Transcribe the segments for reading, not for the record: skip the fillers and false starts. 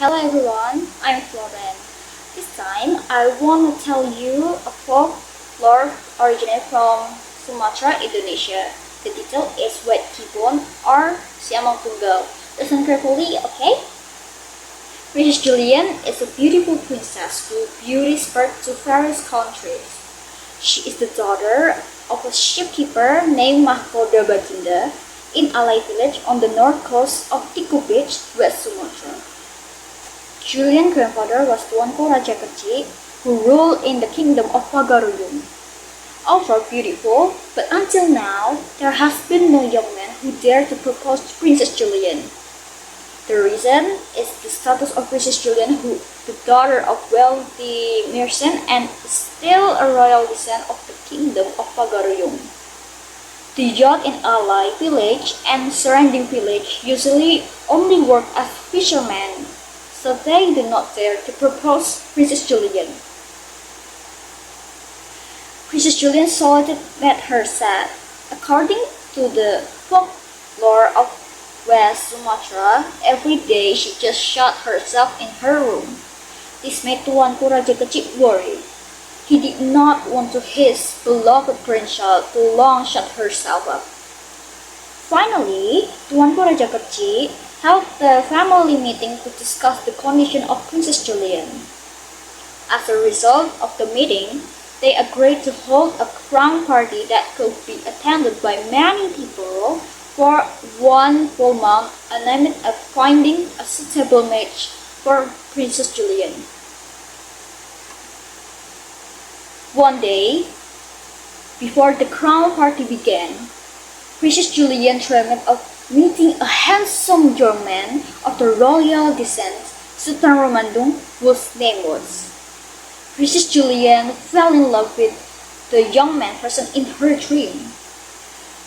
Hello everyone, I'm Floren. This time I want to tell you a folklore originated from Sumatra, Indonesia. The title is White Gibbon or Siamang Tunggal. Listen carefully, okay? Princess Julian is a beautiful princess whose beauty spread to various countries. She is the daughter of a shipkeeper named Mahkota Baginda in Alai village on the north coast of Tiku Beach, West Sumatra. Julian's grandfather was Tuanku Raja Kecil, who ruled in the kingdom of Pagaruyung. Although beautiful, but until now, there has been no young man who dared to propose to Princess Julian. The reason is the status of Princess Julian, who the daughter of wealthy merchant and still a royal descent of the kingdom of Pagaruyung. The youth in Alai village and surrounding village usually only work as fishermen, so they did not dare to propose Princess Julian. Princess Julian solitude made her sad. According to the folklore of West Sumatra, every day she just shut herself in her room. This made Tuanku Raja Kecil worry. He did not want to his beloved grandchild to long shut herself up. Finally, Tuanku Raja Kecil held the family meeting to discuss the condition of Princess Julian. As a result of the meeting, they agreed to hold a crown party that could be attended by many people for 1 full month, aimed at finding a suitable match for Princess Julian. One day, before the crown party began, Princess Julian dreamed of meeting a handsome young man of the royal descent, Sultan Romandung, whose name was. Princess Julian fell in love with the young man present in her dream.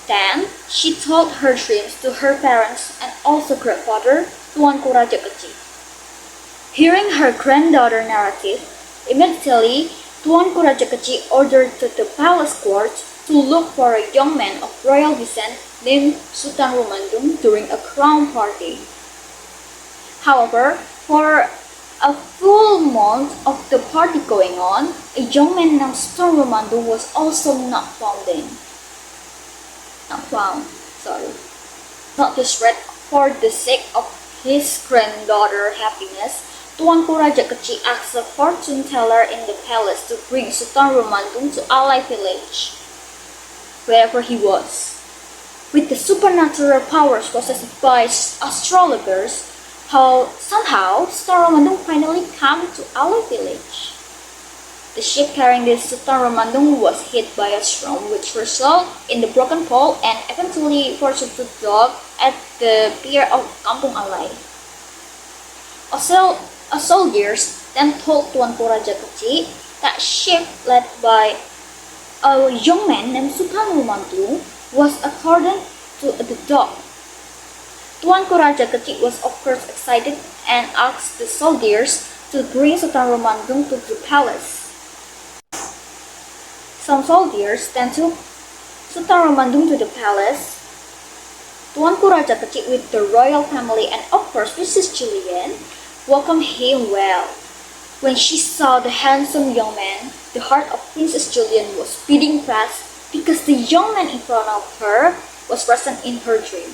Then, she told her dreams to her parents and also grandfather, Tuanku Raja Kecil. Hearing her granddaughter narrative, immediately Tuanku Raja Kecil ordered to the palace court to look for a young man of royal descent named Sultan Romandung during a crown party. However, for a full month of the party going on, a young man named Sultan Romandung was also not found. Not distressed for the sake of his granddaughter's happiness, Tuanku Raja Kecil asked a fortune teller in the palace to bring Sultan Romandung to Alai village, wherever he was. With the supernatural powers possessed by astrologers, somehow Sultan Romandung finally came to Alai village. The ship carrying the Sultan Romandung was hit by a storm, which resulted in the broken pole and eventually forced to dock at the pier of Kampung Alai. Soldiers then told Tuanku Raja Kecil that ship led by a young man named Sultan Romandung was according to the dock. Tuanku Raja Kecil was of course excited and asked the soldiers to bring Sultan Romandung to the palace. Some soldiers then took Sultan Romandung to the palace. Tuanku Raja Kecil with the royal family and of course Princess Julian welcomed him well. When she saw the handsome young man, the heart of Princess Julian was beating fast because the young man in front of her was present in her dream.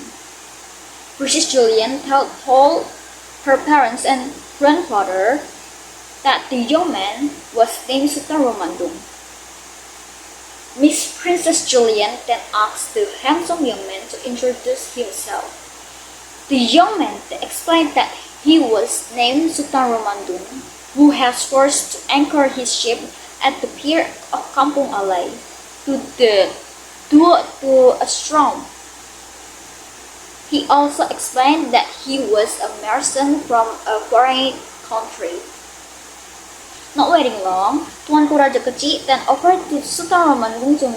Princess Julian told her parents and grandfather that the young man was named Sultan Romandung. Miss Princess Julian then asked the handsome young man to introduce himself. The young man explained that he was named Sultan Romandung, who has forced to anchor his ship at the pier of Kampung Alai due to a storm. He also explained that he was a merchant from a foreign country. Not waiting long, Tuanku Raja Kecil then offered to Sultan Romandung to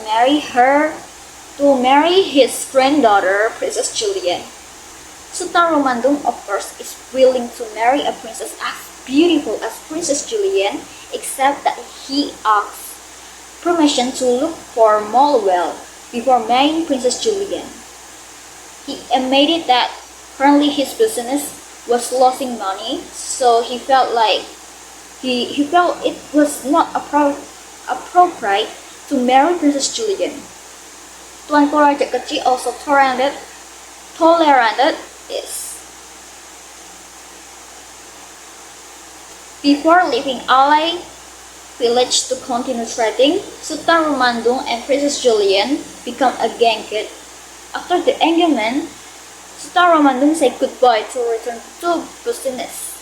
marry his granddaughter, Princess Julian. Sultan Romandung, of course, is willing to marry a princess as beautiful as Princess Julian, except that he asks permission to look for more wealth before marrying Princess Julian. He admitted that currently his business was losing money, so he felt like he felt it was not appropriate to marry Princess Julian. Tuanku Raja Kecil also tolerated this. Before leaving Alai village to continue trading, Sultan Rumandung and Princess Julian become engaged. After the engagement, Sultan Rumandung said goodbye to return to business.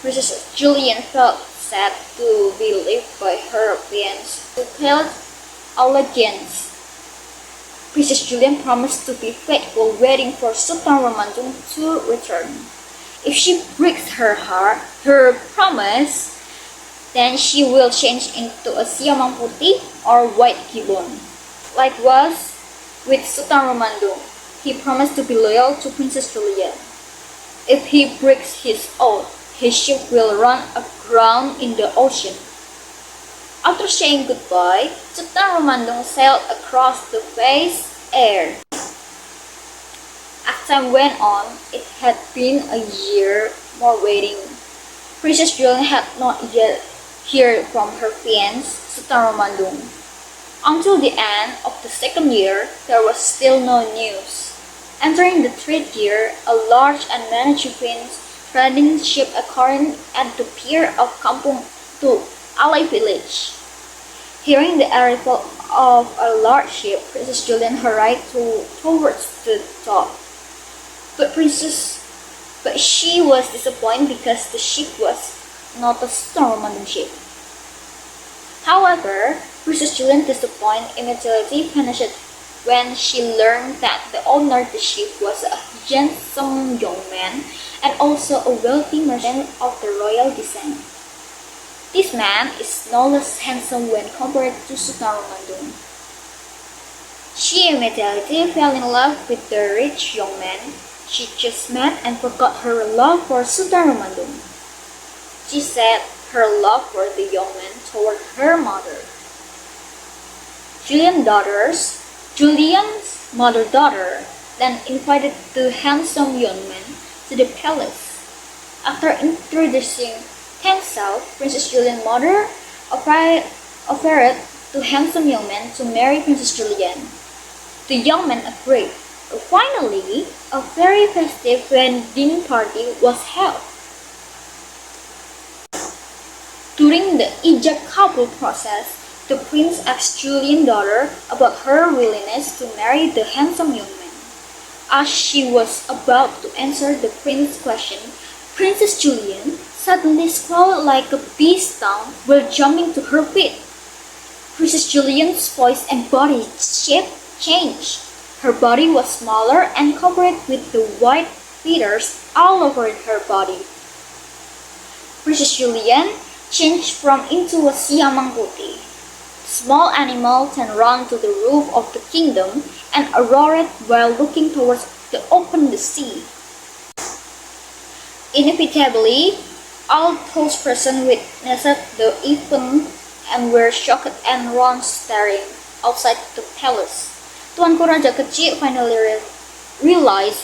Princess Julian felt sad to be left by her fiancé who paid allegiance. Princess Julian promised to be faithful, waiting for Sultan Rumandung to return. If she breaks her promise, then she will change into a siamang putih or white gibbon. Likewise, with Sultan Rumandung, he promised to be loyal to Princess Julian. If he breaks his oath, his ship will run aground in the ocean. After saying goodbye, Sultan Rumandung sailed across the vast air. As time went on, it had been a year more waiting. Princess Julian had not yet heard from her fiancé, Sultan Rumandung. Until the end of the second year, there was still no news. Entering the third year, a large and many shippings trading ship anchored at the pier of Kampung to Alai village. Hearing the arrival of a large ship, Princess Julian hurried towards the dock. But she was disappointed because the ship was not a Sultan Rumandung ship. However, Princess Julian's disappointment immediately vanished when she learned that the owner of the ship was a handsome young man and also a wealthy merchant of the royal descent. This man is no less handsome when compared to Sultan Rumandung. She immediately fell in love with the rich young man she just met and forgot her love for Sultan Rumandung. She set her love for the young man toward her mother. Julian's mother-daughter then invited the handsome young man to the palace. After introducing himself, Princess Julian's mother offered the handsome young man to marry Princess Julian. The young man agreed. Finally, a very festive wedding party was held. During the ijab kabul process, the prince asked Julian's daughter about her willingness to marry the handsome young man. As she was about to answer the prince's question, Princess Julian suddenly squealed like a bee stung while jumping to her feet. Princess Julian's voice and body shape changed. Her body was smaller and covered with the white feathers all over her body. Princess Julian changed from into a siamang putih. The small animal then ran to the roof of the kingdom and roared while looking towards the open sea. Inevitably, all those present witnessed the event and were shocked and ran staring outside the palace. Tuanku Raja Kecil finally realized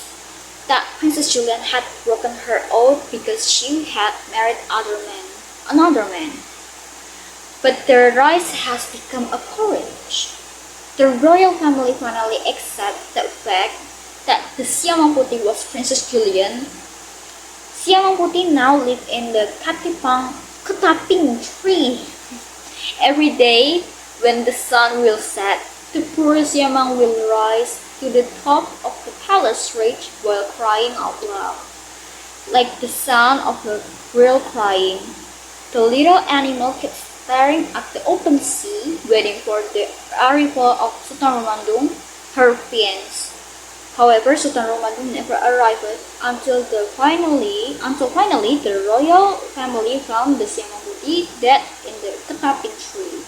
that Princess Julian had broken her oath because she had married another man. But their rise has become a courage. The royal family finally accepted the fact that the siamang putih was Princess Julian. Siamang putih now live in the ketaping tree. Every day, when the sun will set, the poor siamang will rise to the top of the palace ridge while crying out loud, like the sound of a girl crying. The little animal kept staring at the open sea, waiting for the arrival of Sultan Rumandung, her fiancé. However, Sultan Rumandung never arrived until finally the royal family found the siamang putih dead in the ketaping tree.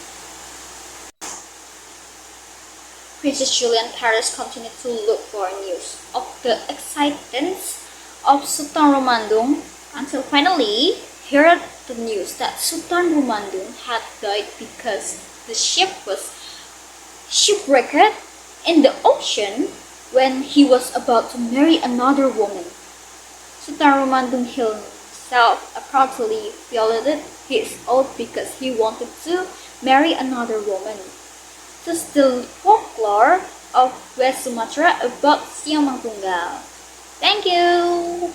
Princess Julian's parents continued to look for news of the existence of Sultan Rumandung until finally heard the news that Sultan Rumandung had died because the ship was shipwrecked in the ocean when he was about to marry another woman. Sultan Romandum himself apparently violated his oath because he wanted to marry another woman. This is the folklore of West Sumatra about Siamang Tunggal. Thank you!